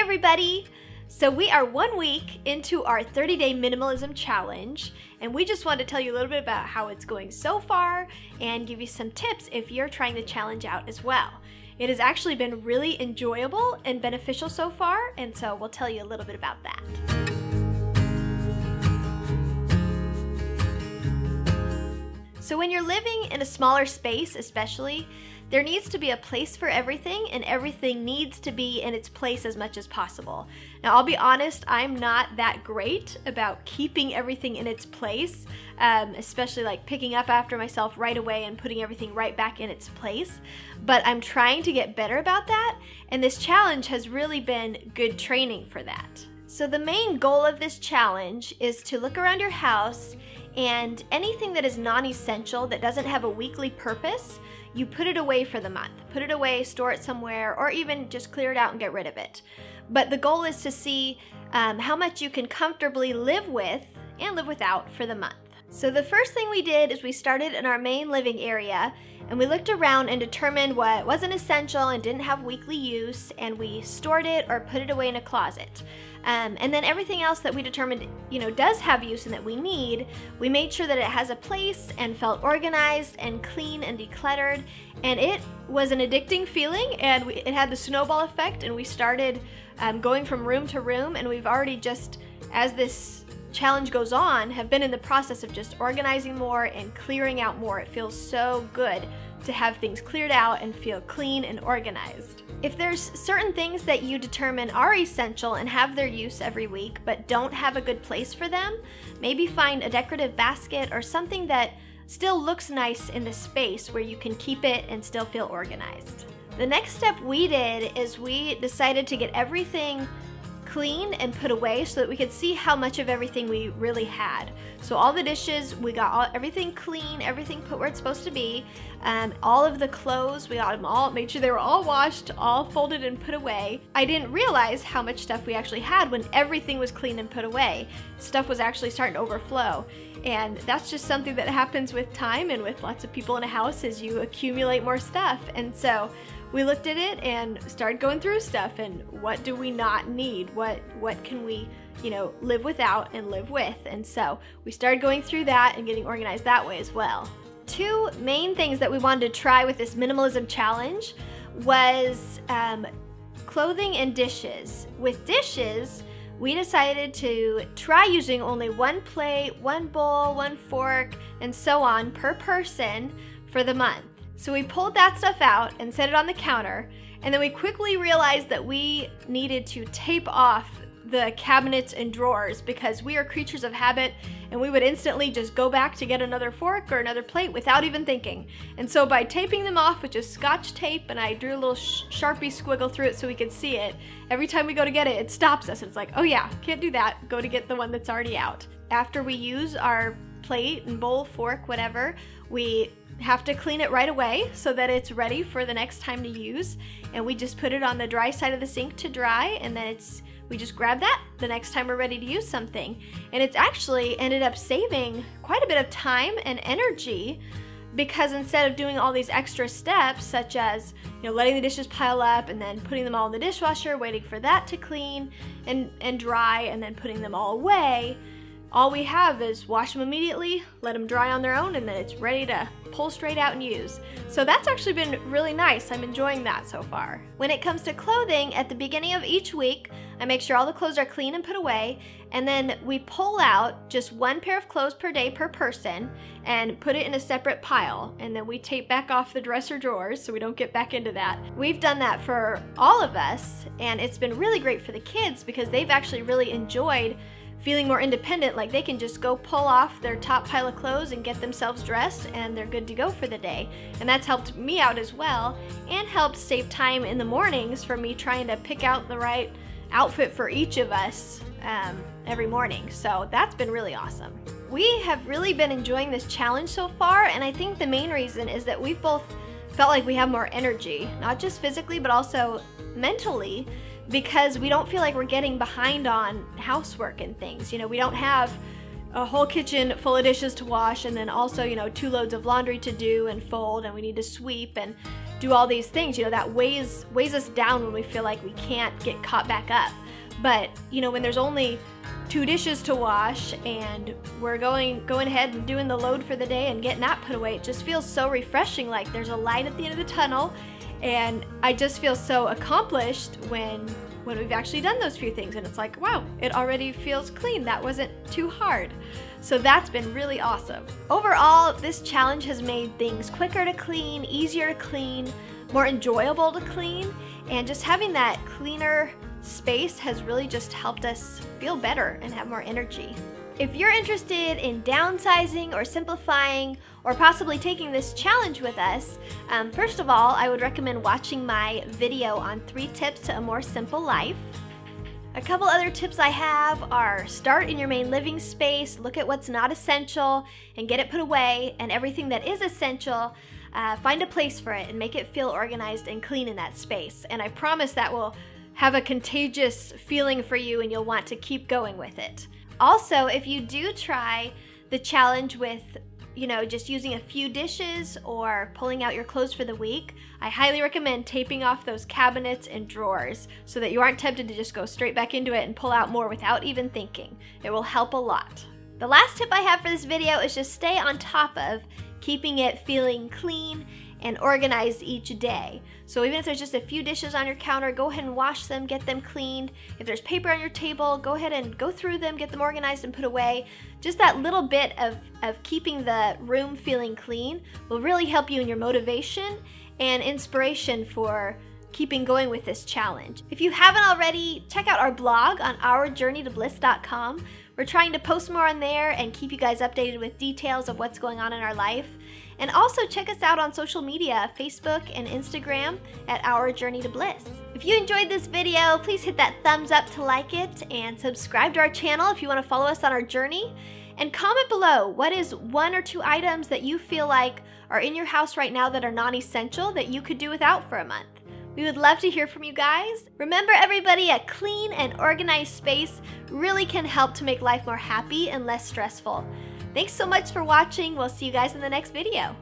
everybody! So we are 1 week into our 30-day minimalism challenge, and we just wanted to tell you a little bit about how it's going so far and give you some tips if you're trying the challenge out as well. It has actually been really enjoyable and beneficial so far, and so we'll tell you a little bit about that. So when you're living in a smaller space especially, there needs to be a place for everything, and everything needs to be in its place as much as possible. Now, I'll be honest, I'm not that great about keeping everything in its place, especially like picking up after myself right away and putting everything right back in its place. But I'm trying to get better about that, and this challenge has really been good training for that. So the main goal of this challenge is to look around your house, and anything that is non-essential, that doesn't have a weekly purpose, you put it away for the month. Put it away, store it somewhere, or even just clear it out and get rid of it. But the goal is to see how much you can comfortably live with and live without for the month. So the first thing we did is we started in our main living area, and we looked around and determined what wasn't essential and didn't have weekly use, and we stored it or put it away in a closet. And then everything else that we determined, does have use and that we need, we made sure that it has a place and felt organized and clean and decluttered. And it was an addicting feeling, and it had the snowball effect, and we started going from room to room, and we've already just, as this challenge goes on, have been in the process of just organizing more and clearing out more. It feels so good to have things cleared out and feel clean and organized. If there's certain things that you determine are essential and have their use every week but don't have a good place for them, maybe find a decorative basket or something that still looks nice in the space where you can keep it and still feel organized. The next step we did is we decided to get everything clean and put away so that we could see how much of everything we really had. So all the dishes, we got everything clean, everything put where it's supposed to be. All of the clothes, we got them all, made sure they were all washed, all folded and put away. I didn't realize how much stuff we actually had when everything was clean and put away. Stuff was actually starting to overflow. And that's just something that happens with time and with lots of people in a house as you accumulate more stuff. And so we looked at it and started going through stuff, and what do we not need? What can we, live without and live with? And so we started going through that and getting organized that way as well. Two main things that we wanted to try with this minimalism challenge was clothing and dishes. With dishes, we decided to try using only one plate, one bowl, one fork, and so on per person for the month. So we pulled that stuff out and set it on the counter, and then we quickly realized that we needed to tape off the cabinets and drawers because we are creatures of habit, and we would instantly just go back to get another fork or another plate without even thinking. And so by taping them off with just Scotch tape, and I drew a little Sharpie squiggle through it so we could see it, every time we go to get it, it stops us. It's like, oh yeah, can't do that, go to get the one that's already out. After we use our plate and bowl, fork, whatever, we have to clean it right away so that it's ready for the next time to use, and we just put it on the dry side of the sink to dry, and then we just grab that the next time we're ready to use something. And it's actually ended up saving quite a bit of time and energy, because instead of doing all these extra steps such as letting the dishes pile up and then putting them all in the dishwasher, waiting for that to clean and dry, and then putting them all away, all we have is wash them immediately, let them dry on their own, and then it's ready to pull straight out and use. So that's actually been really nice. I'm enjoying that so far. When it comes to clothing, at the beginning of each week, I make sure all the clothes are clean and put away, and then we pull out just one pair of clothes per day per person and put it in a separate pile, and then we tape back off the dresser drawers so we don't get back into that. We've done that for all of us, and it's been really great for the kids because they've actually really enjoyed feeling more independent, like they can just go pull off their top pile of clothes and get themselves dressed, and they're good to go for the day. And that's helped me out as well, and helped save time in the mornings for me trying to pick out the right outfit for each of us every morning. So that's been really awesome. We have really been enjoying this challenge so far, and I think the main reason is that we've both felt like we have more energy, not just physically but also mentally, because we don't feel like we're getting behind on housework and things. We don't have a whole kitchen full of dishes to wash, and then also, 2 loads of laundry to do and fold, and we need to sweep and do all these things, that weighs us down when we feel like we can't get caught back up. But, when there's only 2 dishes to wash and we're going ahead and doing the load for the day and getting that put away, it just feels so refreshing, like there's a light at the end of the tunnel, and I just feel so accomplished when we've actually done those few things, and it's like, wow, it already feels clean. That wasn't too hard. So that's been really awesome. Overall, this challenge has made things quicker to clean, easier to clean, more enjoyable to clean, and just having that cleaner space has really just helped us feel better and have more energy. If you're interested in downsizing or simplifying or possibly taking this challenge with us, first of all, I would recommend watching my video on 3 tips to a more simple life. A couple other tips I have are start in your main living space, look at what's not essential and get it put away, and everything that is essential, find a place for it and make it feel organized and clean in that space. And I promise that will have a contagious feeling for you and you'll want to keep going with it. Also, if you do try the challenge with, just using a few dishes or pulling out your clothes for the week, I highly recommend taping off those cabinets and drawers so that you aren't tempted to just go straight back into it and pull out more without even thinking. It will help a lot. The last tip I have for this video is just stay on top of keeping it feeling clean and organized each day. So even if there's just a few dishes on your counter, go ahead and wash them, get them cleaned. If there's paper on your table, go ahead and go through them, get them organized and put away. Just that little bit of keeping the room feeling clean will really help you in your motivation and inspiration for keeping going with this challenge. If you haven't already, check out our blog on ourjourneytobliss.com. We're trying to post more on there and keep you guys updated with details of what's going on in our life. And also check us out on social media, Facebook and Instagram at Our Journey to Bliss. If you enjoyed this video, please hit that thumbs up to like it and subscribe to our channel if you want to follow us on our journey. And comment below, what is 1 or 2 items that you feel like are in your house right now that are non-essential that you could do without for a month? We would love to hear from you guys. Remember everybody, a clean and organized space really can help to make life more happy and less stressful. Thanks so much for watching. We'll see you guys in the next video.